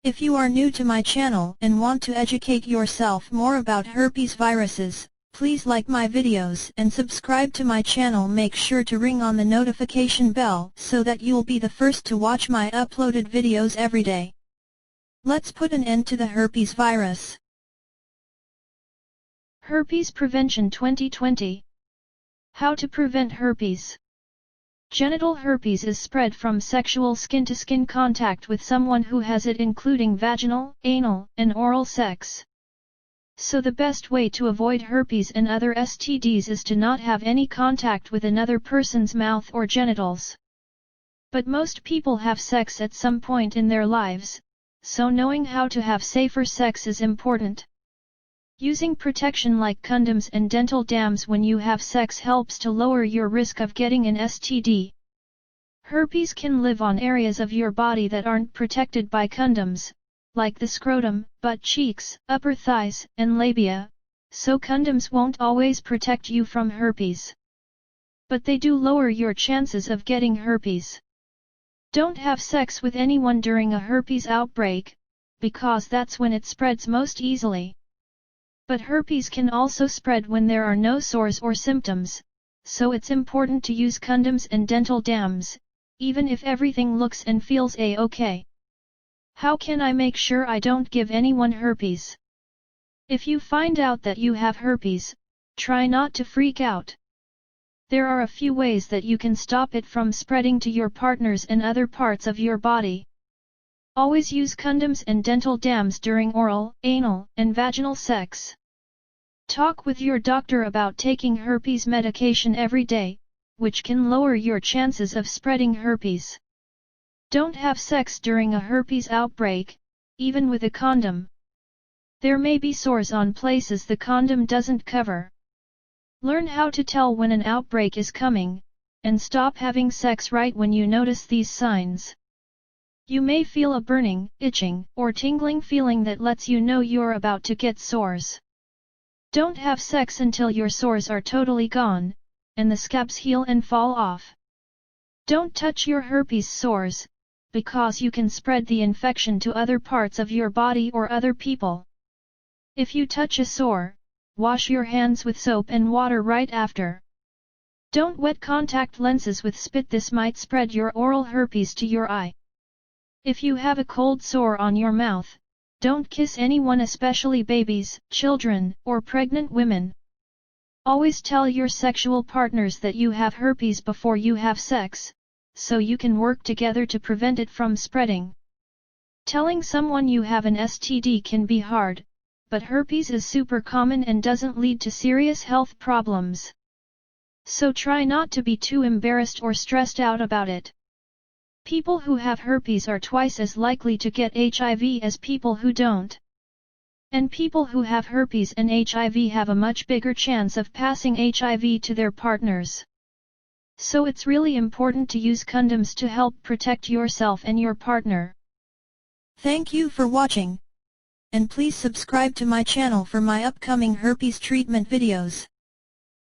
If you are new to my channel and want to educate yourself more about herpes viruses, please like my videos and subscribe to my channel. Make sure to ring on the notification bell so that you'll be the first to watch my uploaded videos every day. Let's put an end to the herpes virus. Herpes Prevention 2020. How to prevent herpes. Genital herpes is spread from sexual skin-to-skin contact with someone who has it, including vaginal, anal, and oral sex. So the best way to avoid herpes and other STDs is to not have any contact with another person's mouth or genitals. But most people have sex at some point in their lives, so knowing how to have safer sex is important. Using protection like condoms and dental dams when you have sex helps to lower your risk of getting an STD. Herpes can live on areas of your body that aren't protected by condoms, like the scrotum, butt cheeks, upper thighs, and labia, so condoms won't always protect you from herpes. But they do lower your chances of getting herpes. Don't have sex with anyone during a herpes outbreak, because that's when it spreads most easily. But herpes can also spread when there are no sores or symptoms, so it's important to use condoms and dental dams, even if everything looks and feels a-okay. How can I make sure I don't give anyone herpes? If you find out that you have herpes, try not to freak out. There are a few ways that you can stop it from spreading to your partners and other parts of your body. Always use condoms and dental dams during oral, anal, and vaginal sex. Talk with your doctor about taking herpes medication every day, which can lower your chances of spreading herpes. Don't have sex during a herpes outbreak, even with a condom. There may be sores on places the condom doesn't cover. Learn how to tell when an outbreak is coming, and stop having sex right when you notice these signs. You may feel a burning, itching, or tingling feeling that lets you know you're about to get sores. Don't have sex until your sores are totally gone, and the scabs heal and fall off. Don't touch your herpes sores, because you can spread the infection to other parts of your body or other people. If you touch a sore, wash your hands with soap and water right after. Don't wet contact lenses with spit. This might spread your oral herpes to your eye. If you have a cold sore on your mouth, don't kiss anyone, especially babies, children, or pregnant women. Always tell your sexual partners that you have herpes before you have sex, so you can work together to prevent it from spreading. Telling someone you have an STD can be hard, but herpes is super common and doesn't lead to serious health problems. So try not to be too embarrassed or stressed out about it. People who have herpes are twice as likely to get HIV as people who don't. And people who have herpes and HIV have a much bigger chance of passing HIV to their partners. So it's really important to use condoms to help protect yourself and your partner. Thank you for watching. And please subscribe to my channel for my upcoming herpes treatment videos.